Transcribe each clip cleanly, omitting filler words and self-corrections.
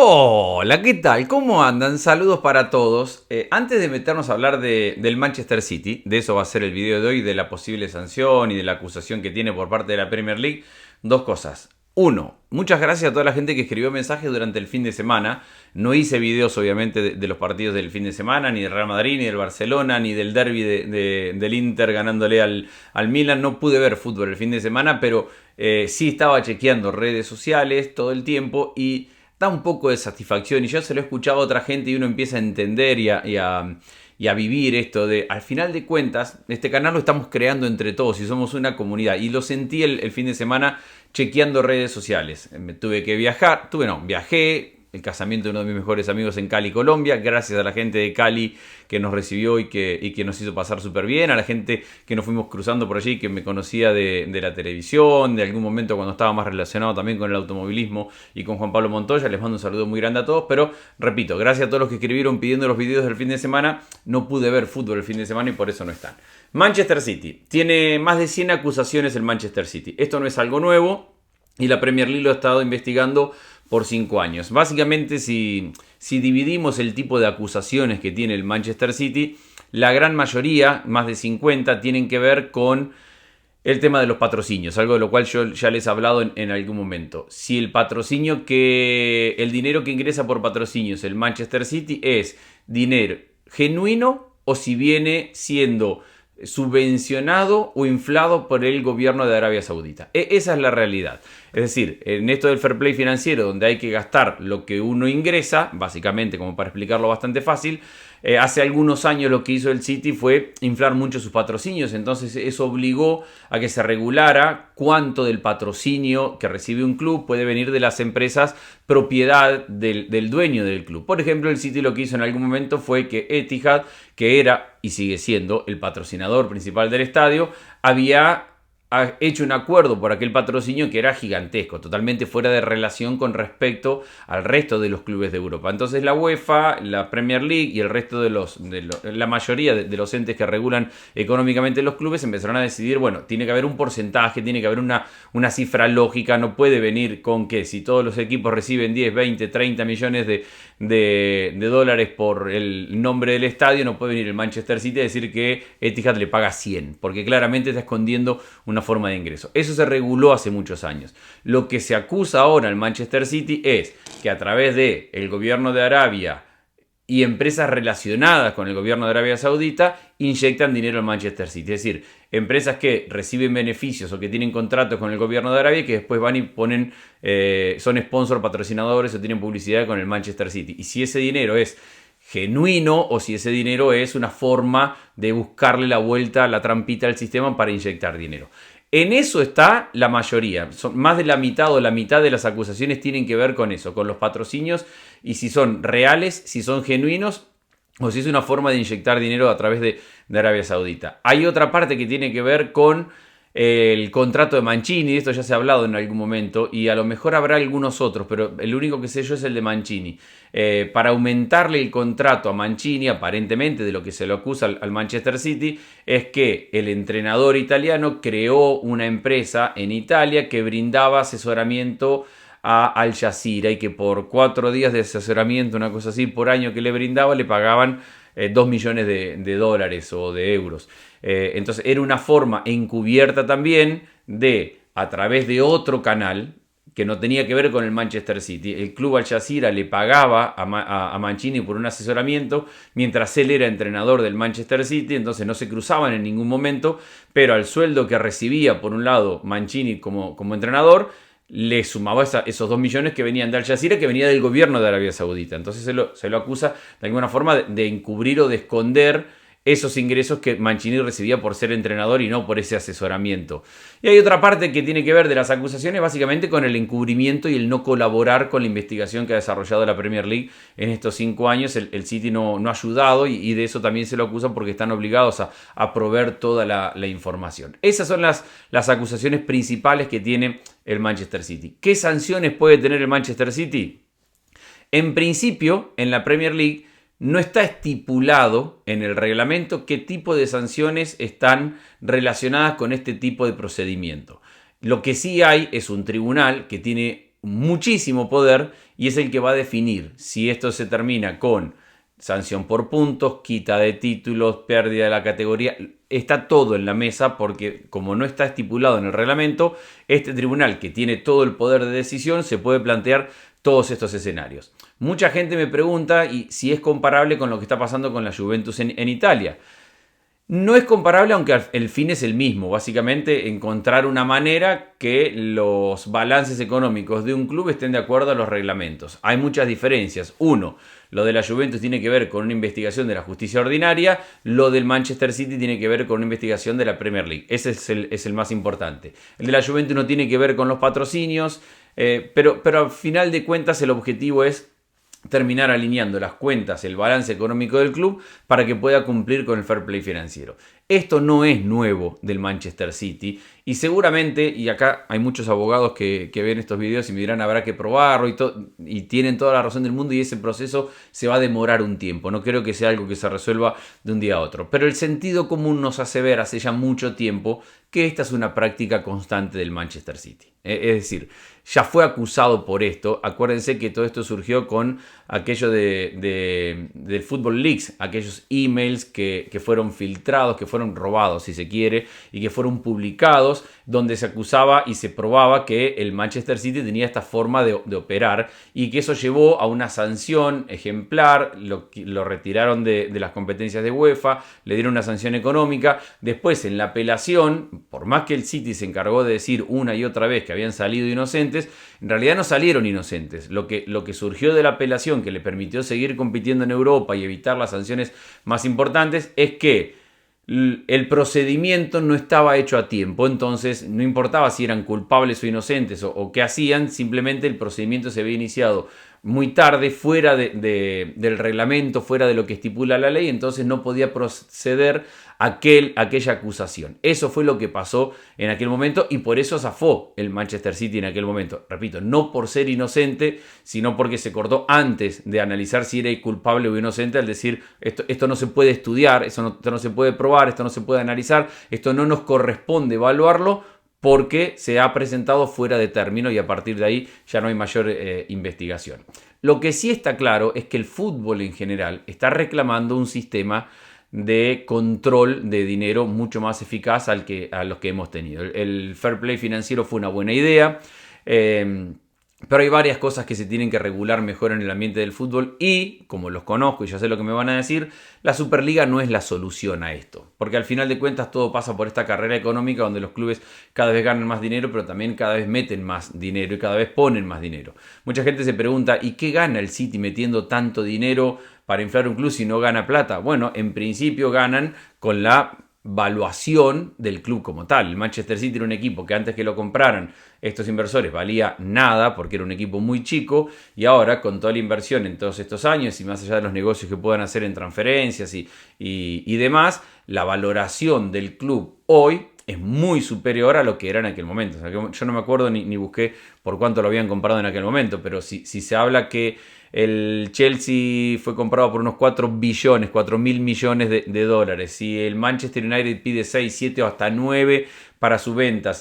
Hola, ¿qué tal? ¿Cómo andan? Saludos para todos. Antes de meternos a hablar del Manchester City, de eso va a ser el video de hoy, de la posible sanción y de la acusación que tiene por parte de la Premier League, dos cosas. Uno, muchas gracias a toda la gente que escribió mensajes durante el fin de semana. No hice videos, obviamente, de los partidos del fin de semana, ni del Real Madrid, ni del Barcelona, ni del derby del Inter ganándole al Milan. No pude ver fútbol el fin de semana, pero sí estaba chequeando redes sociales todo el tiempo y da un poco de satisfacción. Y yo se lo he escuchado a otra gente y uno empieza a entender y a vivir esto de, al final de cuentas, este canal lo estamos creando entre todos y somos una comunidad. Y lo sentí el fin de semana chequeando redes sociales. Me tuve que viajar, viajé. El casamiento de uno de mis mejores amigos en Cali, Colombia. Gracias a la gente de Cali que nos recibió y que nos hizo pasar súper bien. A la gente que nos fuimos cruzando por allí, que me conocía de la televisión, de algún momento cuando estaba más relacionado también con el automovilismo y con Juan Pablo Montoya. Les mando un saludo muy grande a todos. Pero, repito, gracias a todos los que escribieron pidiendo los videos del fin de semana. No pude ver fútbol el fin de semana y por eso no están. Manchester City. Tiene más de 100 acusaciones el Manchester City. Esto no es algo nuevo y la Premier League lo ha estado investigando por 5 años. Básicamente, si dividimos el tipo de acusaciones que tiene el Manchester City, la gran mayoría, más de 50, tienen que ver con el tema de los patrocinios, algo de lo cual yo ya les he hablado en algún momento. Si el dinero que ingresa por patrocinios el Manchester City es dinero genuino o si viene siendo subvencionado o inflado por el gobierno de Arabia Saudita. Esa es la realidad. Es decir, en esto del fair play financiero, donde hay que gastar lo que uno ingresa, básicamente, como para explicarlo bastante fácil, hace algunos años lo que hizo el City fue inflar mucho sus patrocinios. Entonces eso obligó a que se regulara cuánto del patrocinio que recibe un club puede venir de las empresas propiedad del dueño del club. Por ejemplo, el City lo que hizo en algún momento fue que Etihad, que era y sigue siendo el patrocinador principal del estadio, había hecho un acuerdo por aquel patrocinio que era gigantesco, totalmente fuera de relación con respecto al resto de los clubes de Europa. Entonces la UEFA, la Premier League y el resto de la mayoría de los entes que regulan económicamente los clubes empezaron a decidir, bueno, tiene que haber un porcentaje, tiene que haber una cifra lógica, no puede venir con que si todos los equipos reciben 10, 20, 30 millones de dólares por el nombre del estadio, no puede venir el Manchester City a decir que Etihad le paga 100, porque claramente está escondiendo una forma de ingreso. Eso se reguló hace muchos años. Lo que se acusa ahora al Manchester City es que a través del gobierno de Arabia y empresas relacionadas con el gobierno de Arabia Saudita inyectan dinero al Manchester City. Es decir, empresas que reciben beneficios o que tienen contratos con el gobierno de Arabia y que después van y ponen, son sponsor, patrocinadores o tienen publicidad con el Manchester City. Y si ese dinero es genuino o si ese dinero es una forma de buscarle la vuelta, la trampita al sistema para inyectar dinero. En eso está la mayoría. Más de la mitad o la mitad de las acusaciones tienen que ver con eso, con los patrocinios y si son reales, si son genuinos o si es una forma de inyectar dinero a través de Arabia Saudita. Hay otra parte que tiene que ver con el contrato de Mancini, de esto ya se ha hablado en algún momento y a lo mejor habrá algunos otros, pero el único que sé yo es el de Mancini. Para aumentarle el contrato a Mancini, aparentemente de lo que se le acusa al Manchester City, es que el entrenador italiano creó una empresa en Italia que brindaba asesoramiento a Al Jazeera y que por 4 días de asesoramiento, una cosa así, por año que le brindaba, le pagaban 2 millones de dólares o de euros. Entonces era una forma encubierta también de, a través de otro canal, que no tenía que ver con el Manchester City, el club Al Jazeera le pagaba a Mancini por un asesoramiento, mientras él era entrenador del Manchester City, entonces no se cruzaban en ningún momento, pero al sueldo que recibía, por un lado, Mancini como entrenador, le sumaba esos 2 millones que venían de Al Jazeera, que venía del gobierno de Arabia Saudita. Entonces se lo acusa de alguna forma de encubrir o de esconder esos ingresos que Mancini recibía por ser entrenador y no por ese asesoramiento. Y hay otra parte que tiene que ver de las acusaciones básicamente con el encubrimiento y el no colaborar con la investigación que ha desarrollado la Premier League en estos 5 años. El City no ha ayudado y de eso también se lo acusan porque están obligados a proveer toda la información. Esas son las acusaciones principales que tiene el Manchester City. ¿Qué sanciones puede tener el Manchester City? En principio, en la Premier League no está estipulado en el reglamento qué tipo de sanciones están relacionadas con este tipo de procedimiento. Lo que sí hay es un tribunal que tiene muchísimo poder y es el que va a definir si esto se termina con sanción por puntos, quita de títulos, pérdida de la categoría. Está todo en la mesa porque como no está estipulado en el reglamento, este tribunal que tiene todo el poder de decisión se puede plantear todos estos escenarios. Mucha gente me pregunta si es comparable con lo que está pasando con la Juventus en Italia. No es comparable, aunque el fin es el mismo. Básicamente, encontrar una manera que los balances económicos de un club estén de acuerdo a los reglamentos. Hay muchas diferencias. Uno, lo de la Juventus tiene que ver con una investigación de la justicia ordinaria. Lo del Manchester City tiene que ver con una investigación de la Premier League. Ese es el más importante. El de la Juventus no tiene que ver con los patrocinios. Pero al final de cuentas el objetivo es terminar alineando las cuentas, el balance económico del club para que pueda cumplir con el fair play financiero. Esto no es nuevo del Manchester City y seguramente, y acá hay muchos abogados que ven estos videos y me dirán habrá que probarlo y tienen toda la razón del mundo y ese proceso se va a demorar un tiempo. No creo que sea algo que se resuelva de un día a otro. Pero el sentido común nos hace ver hace ya mucho tiempo que esta es una práctica constante del Manchester City. Es decir, ya fue acusado por esto. Acuérdense que todo esto surgió con aquello del Football Leaks, aquellos emails que fueron filtrados, que fueron robados si se quiere, y que fueron publicados, donde se acusaba y se probaba que el Manchester City tenía esta forma de operar y que eso llevó a una sanción ejemplar, lo retiraron de las competencias de UEFA, le dieron una sanción económica. Después en la apelación, por más que el City se encargó de decir una y otra vez que habían salido inocentes, en realidad no salieron inocentes. Lo que surgió de la apelación que le permitió seguir compitiendo en Europa y evitar las sanciones más importantes es que el procedimiento no estaba hecho a tiempo, entonces no importaba si eran culpables o inocentes o qué hacían, simplemente el procedimiento se había iniciado muy tarde, fuera del reglamento, fuera de lo que estipula la ley, entonces no podía proceder aquella acusación. Eso fue lo que pasó en aquel momento y por eso zafó el Manchester City en aquel momento. Repito, no por ser inocente, sino porque se cortó antes de analizar si era culpable o inocente, al decir esto no se puede estudiar, esto no se puede probar, esto no se puede analizar, esto no nos corresponde evaluarlo, porque se ha presentado fuera de término y a partir de ahí ya no hay mayor investigación. Lo que sí está claro es que el fútbol en general está reclamando un sistema de control de dinero mucho más eficaz a los que hemos tenido. El fair play financiero fue una buena idea, pero hay varias cosas que se tienen que regular mejor en el ambiente del fútbol y, como los conozco y ya sé lo que me van a decir, la Superliga no es la solución a esto. Porque al final de cuentas todo pasa por esta carrera económica donde los clubes cada vez ganan más dinero, pero también cada vez meten más dinero y cada vez ponen más dinero. Mucha gente se pregunta, ¿y qué gana el City metiendo tanto dinero para inflar un club si no gana plata? Bueno, en principio ganan con la valuación del club como tal. El Manchester City era un equipo que antes que lo compraran estos inversores valía nada porque era un equipo muy chico y ahora con toda la inversión en todos estos años y más allá de los negocios que puedan hacer en transferencias y demás, la valoración del club hoy es muy superior a lo que era en aquel momento. O sea, yo no me acuerdo ni busqué por cuánto lo habían comprado en aquel momento, pero si se habla que el Chelsea fue comprado por unos 4 mil millones de dólares. Si el Manchester United pide 6, 7 o hasta 9 para su venta,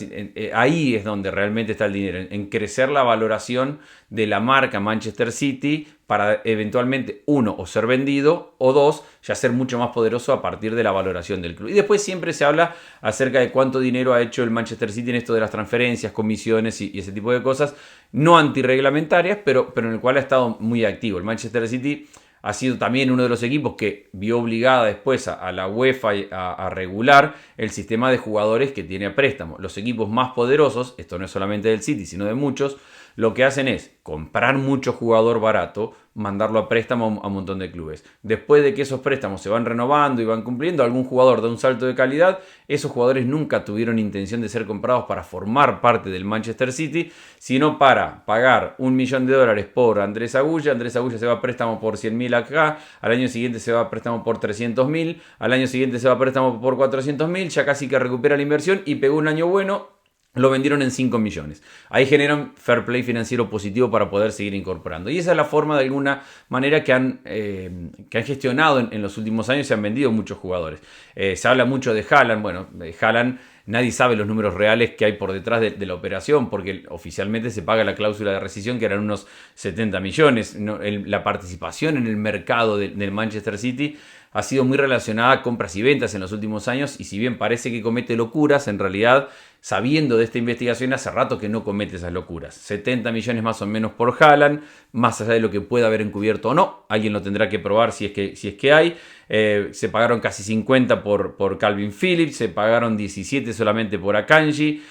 ahí es donde realmente está el dinero, en crecer la valoración de la marca Manchester City para eventualmente, uno, o ser vendido, o dos, ya ser mucho más poderoso a partir de la valoración del club. Y después siempre se habla acerca de cuánto dinero ha hecho el Manchester City en esto de las transferencias, comisiones y ese tipo de cosas, no antirreglamentarias, pero en el cual ha estado muy activo. El Manchester City ha sido también uno de los equipos que vio obligada después a la UEFA a regular el sistema de jugadores que tiene a préstamo. Los equipos más poderosos, esto no es solamente del City, sino de muchos, lo que hacen es comprar mucho jugador barato, mandarlo a préstamo a un montón de clubes. Después de que esos préstamos se van renovando y van cumpliendo, algún jugador da un salto de calidad, esos jugadores nunca tuvieron intención de ser comprados para formar parte del Manchester City, sino para pagar $1 millón por Andrés Agulla. Andrés Agulla se va a préstamo por 100.000 acá, al año siguiente se va a préstamo por 300.000, al año siguiente se va a préstamo por 400.000, ya casi que recupera la inversión y pegó un año bueno. Lo vendieron en 5 millones. Ahí generan fair play financiero positivo para poder seguir incorporando. Y esa es la forma de alguna manera que han gestionado en los últimos años. Se han vendido muchos jugadores. Se habla mucho de Haaland. Bueno, Haaland nadie sabe los números reales que hay por detrás de la operación, porque oficialmente se paga la cláusula de rescisión, que eran unos 70 millones. La participación en el mercado del Manchester City ha sido muy relacionada a compras y ventas en los últimos años, y si bien parece que comete locuras, en realidad, sabiendo de esta investigación, hace rato que no comete esas locuras. 70 millones más o menos por Haaland, más allá de lo que pueda haber encubierto o no. Alguien lo tendrá que probar si es que hay. Se pagaron casi 50 por Calvin Phillips, se pagaron 17 solamente por Akanji,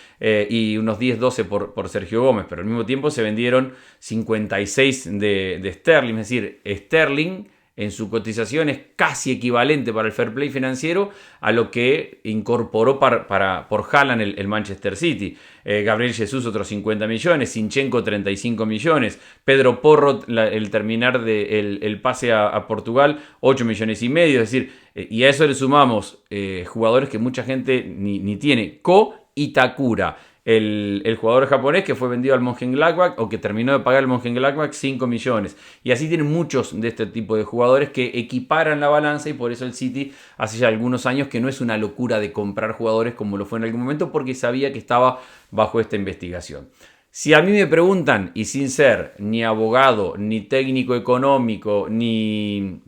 y unos 10-12 por Sergio Gómez, pero al mismo tiempo se vendieron 56 de Sterling, es decir, Sterling en su cotización es casi equivalente para el fair play financiero a lo que incorporó por Haaland el Manchester City. Gabriel Jesús otros 50 millones, Zinchenko 35 millones, Pedro Porro el terminar el pase a Portugal 8 millones y medio, es decir, y a eso le sumamos jugadores que mucha gente ni tiene, Ko y Takura. El jugador japonés que fue vendido al Mönchengladbach o que terminó de pagar el Mönchengladbach 5 millones. Y así tienen muchos de este tipo de jugadores que equiparan la balanza, y por eso el City hace ya algunos años que no es una locura de comprar jugadores como lo fue en algún momento, porque sabía que estaba bajo esta investigación. Si a mí me preguntan, y sin ser ni abogado, ni técnico económico, ni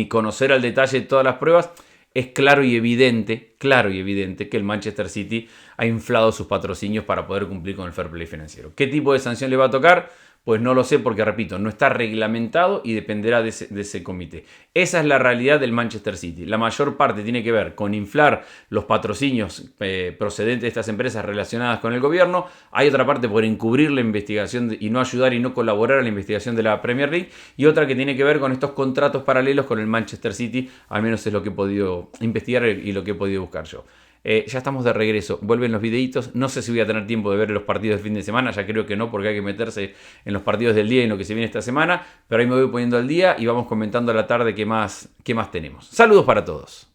conocer al detalle todas las pruebas, es claro y evidente que el Manchester City ha inflado sus patrocinios para poder cumplir con el fair play financiero. ¿Qué tipo de sanción le va a tocar? Pues no lo sé, porque repito, no está reglamentado y dependerá de ese comité. Esa es la realidad del Manchester City. La mayor parte tiene que ver con inflar los patrocinios procedentes de estas empresas relacionadas con el gobierno. Hay otra parte por encubrir la investigación y no ayudar y no colaborar a la investigación de la Premier League. Y otra que tiene que ver con estos contratos paralelos con el Manchester City. Al menos es lo que he podido investigar y lo que he podido buscar yo. Ya estamos de regreso, vuelven los videitos. No sé si voy a tener tiempo de ver los partidos del fin de semana, ya creo que no, porque hay que meterse en los partidos del día y en lo que se viene esta semana, pero ahí me voy poniendo al día y vamos comentando a la tarde qué más tenemos. Saludos para todos.